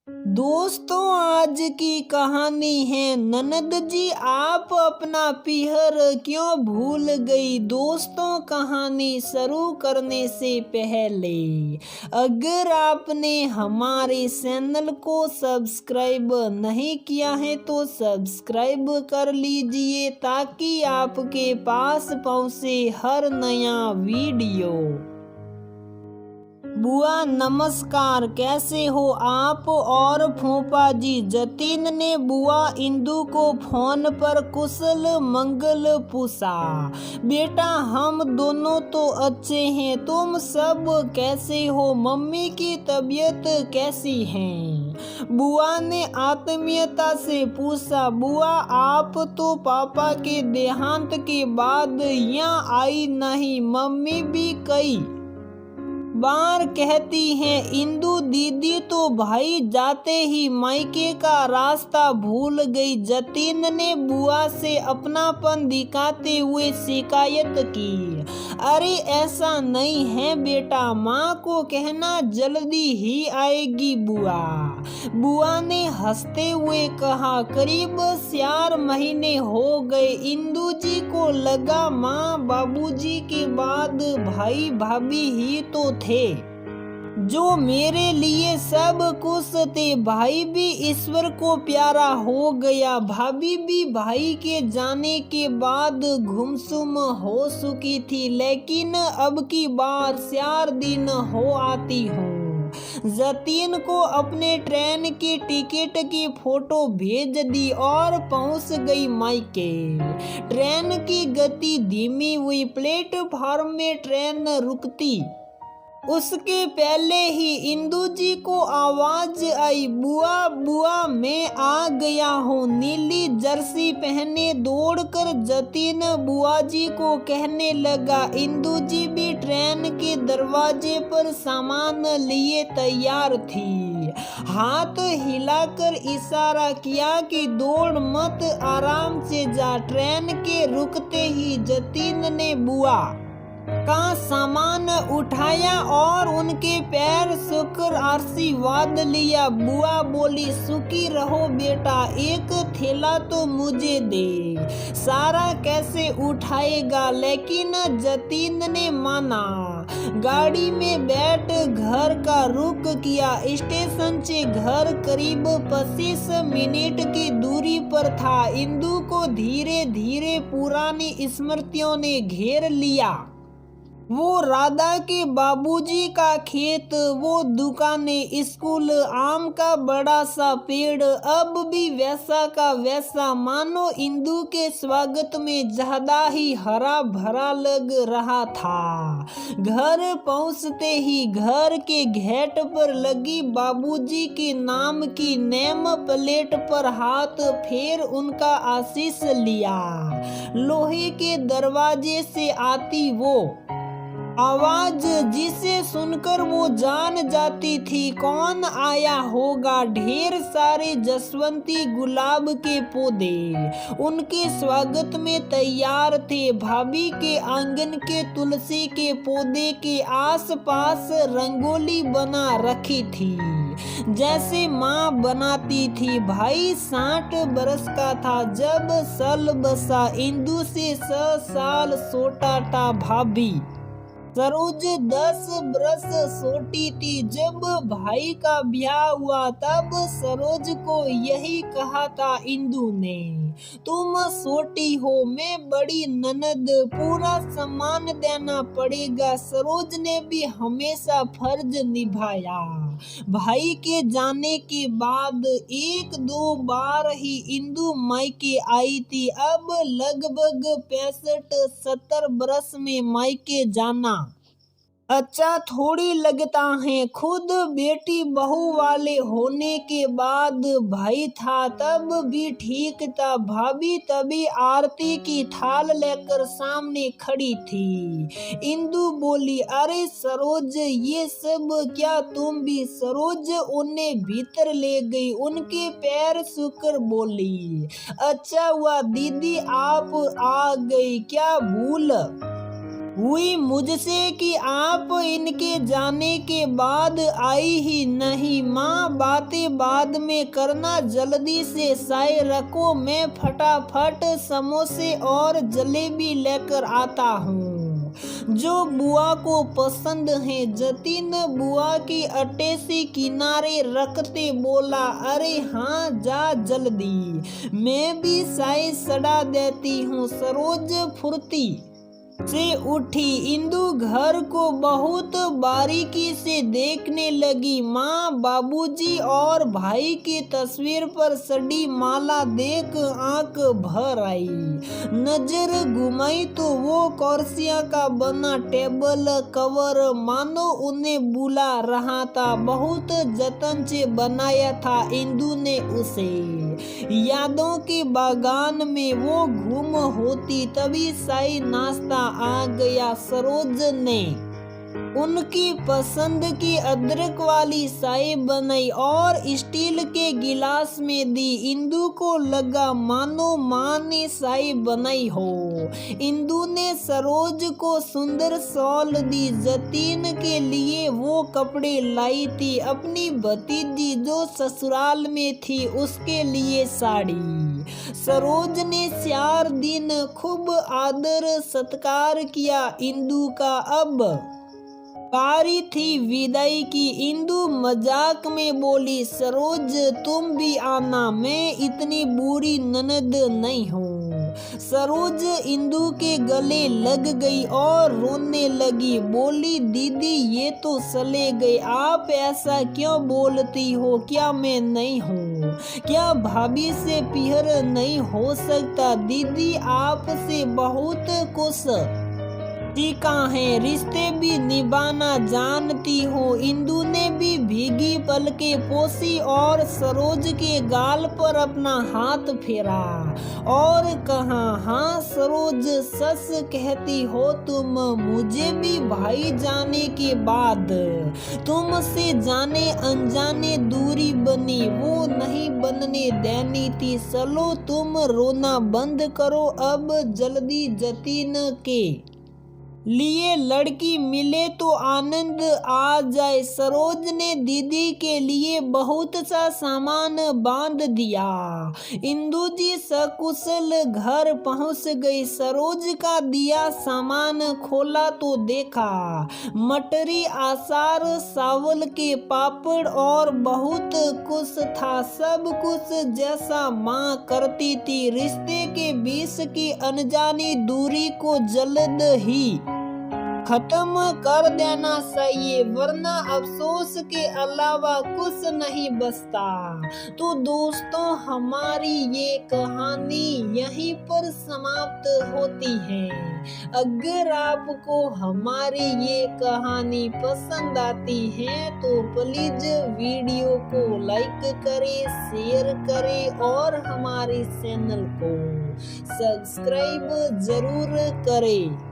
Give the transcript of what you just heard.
दोस्तों, आज की कहानी है ननद जी आप अपना पीहर क्यों भूल गई। दोस्तों, कहानी शुरू करने से पहले अगर आपने हमारे चैनल को सब्सक्राइब नहीं किया है तो सब्सक्राइब कर लीजिए ताकि आपके पास पहुंचे हर नया वीडियो। बुआ नमस्कार, कैसे हो आप और फूफा जी। जतिन ने बुआ इंदु को फोन पर कुशल मंगल पूछा। बेटा, हम दोनों तो अच्छे हैं, तुम सब कैसे हो। मम्मी की तबीयत कैसी है। बुआ ने आत्मीयता से पूछा। बुआ, आप तो पापा के देहांत के बाद यहाँ आई नहीं। मम्मी भी कई बार कहती हैं। इंदु दीदी तो भाई जाते ही मायके का रास्ता भूल गई। जतिन ने बुआ से अपनापन दिखाते हुए शिकायत की। अरे ऐसा नहीं है बेटा, माँ को कहना जल्दी ही आएगी। बुआ ने हंसते हुए कहा। करीब 4 महीने हो गए। इंदु जी को लगा माँ बाबूजी के बाद भाई भाभी ही तो थे जो मेरे लिए सब कुछ थे। भाई भी ईश्वर को प्यारा हो गया। भाभी भी भाई के जाने के बाद गुमसुम हो चुकी थी, लेकिन अब की बार 4 दिन हो आती हूँ। जतीन को अपने ट्रेन की टिकट की फोटो भेज दी और पहुंच गई मायके। ट्रेन की गति धीमी हुई। प्लेटफार्म में ट्रेन रुकती उसके पहले ही इंदु जी को आवाज आई। बुआ बुआ, मैं आ गया हूँ। नीली जर्सी पहने दौड़कर जतीन बुआ जी को कहने लगा। इंदु जी भी ट्रेन के दरवाजे पर सामान लिए तैयार थी। हाथ हिलाकर इशारा किया कि दौड़ मत, आराम से जा। ट्रेन के रुकते ही जतीन ने बुआ का सामान उठाया और उनके पैर छूकर आशीर्वाद लिया। बुआ बोली, सुखी रहो बेटा, एक थैला तो मुझे दे। सारा कैसे उठाएगा। लेकिन जतीन ने माना। गाड़ी में बैठ घर का रुख किया। स्टेशन से घर करीब 25 मिनट की दूरी पर था। इंदु को धीरे धीरे पुरानी स्मृतियों ने घेर लिया। वो राधा के बाबूजी का खेत, वो दुकानें, स्कूल, आम का बड़ा सा पेड़ अब भी वैसा का वैसा, मानो इंदु के स्वागत में ज्यादा ही हरा भरा लग रहा था। घर पहुंचते ही घर के गेट पर लगी बाबूजी के नाम की नेम प्लेट पर हाथ फेर उनका आशीष लिया। लोहे के दरवाजे से आती वो आवाज जिसे सुनकर वो जान जाती थी कौन आया होगा। ढेर सारे जसवंती गुलाब के पौधे उनके स्वागत में तैयार थे। भाभी के आंगन के तुलसी के पौधे के आसपास रंगोली बना रखी थी जैसे माँ बनाती थी। भाई 60 बरस का था जब सल बसा। इंदु से 6 साल छोटा था भाभी। सरोज 10 बरस छोटी थी जब भाई का ब्याह हुआ। तब सरोज को यही कहा था इंदु ने, तुम छोटी हो, मैं बड़ी ननद, पूरा सम्मान देना पड़ेगा। सरोज ने भी हमेशा फर्ज निभाया। भाई के जाने के बाद 1-2 बार ही इंदु मायके आई थी। अब लगभग 65-70 बरस में मायके जाना अच्छा थोड़ी लगता है। खुद बेटी बहू वाले होने के बाद भाई था तब भी ठीक था। भाभी तभी आरती की थाल लेकर सामने खड़ी थी। इंदु बोली, अरे सरोज, ये सब क्या तुम भी। सरोज उन्हें भीतर ले गई। उनके पैर छूकर बोली, अच्छा हुआ दीदी आप आ गई, क्या भूल हुई मुझसे कि आप इनके जाने के बाद आई ही नहीं। माँ बातें बाद में करना, जल्दी से चाय रखो, मैं फटाफट समोसे और जलेबी लेकर आता हूँ जो बुआ को पसंद है। जतीन बुआ की अटेसी किनारे रखते बोला, अरे हाँ जा जल्दी, मैं भी चाय सड़ा देती हूँ। सरोज फुर्ती से उठी। इंदु घर को बहुत बारीकी से देखने लगी। माँ, बाबूजी और भाई की तस्वीर पर सड़ी माला देख आंख भर आई। नजर घुमाई तो वो कुर्सियां का बना टेबल कवर मानो उन्हें बुला रहा था। बहुत जतन से बनाया था इंदु ने उसे। यादों के बागान में वो घूम होती, तभी साई नाश्ता आ गया। सरोज ने उनकी पसंद की अदरक वाली चाय बनाई और स्टील के गिलास में दी। इंदु को लगा मानो माँ ने चाय बनाई हो। इंदु ने सरोज को सुंदर शॉल दी। जतीन के लिए वो कपड़े लाई थी। अपनी भतीजी जो ससुराल में थी उसके लिए साड़ी। सरोज ने 4 दिन खूब आदर सत्कार किया इंदु का। अब बारी थी विदाई की। इंदु मजाक में बोली, सरोज तुम भी आना, मैं इतनी बुरी ननद नहीं हूँ। सरोज इंदु के गले लग गई और रोने लगी। बोली, दीदी ये तो चले गए, आप ऐसा क्यों बोलती हो? क्या मैं नहीं हूँ? क्या भाभी से प्यार नहीं हो सकता? दीदी आपसे बहुत कुछ सीखा है, रिश्ते भी निभाना जानती हो। इंदु ने भी भीगी पलकें पोंछी और सरोज के गाल पर अपना हाथ फेरा और कहा, हाँ सरोज सच कहती हो तुम। मुझे भी भाई जाने के बाद तुमसे जाने अनजाने दूरी बनी, वो नहीं बनने देनी थी। चलो तुम रोना बंद करो, अब जल्दी जतीन के लिए लड़की मिले तो आनंद आ जाए। सरोज ने दीदी के लिए बहुत सा सामान बांध दिया। इंदु जी सकुशल घर पहुंच गई। सरोज का दिया सामान खोला तो देखा मटरी, आचार, चावल के पापड़ और बहुत कुछ था। सब कुछ जैसा माँ करती थी। रिश्ते के बीच की अनजानी दूरी को जल्द ही खत्म कर देना चाहिए, वरना अफसोस के अलावा कुछ नहीं बचता। तो दोस्तों हमारी ये कहानी यहीं पर समाप्त होती है। अगर आपको हमारी ये कहानी पसंद आती है तो प्लीज वीडियो को लाइक करें, शेयर करें और हमारे चैनल को सब्सक्राइब जरूर करें।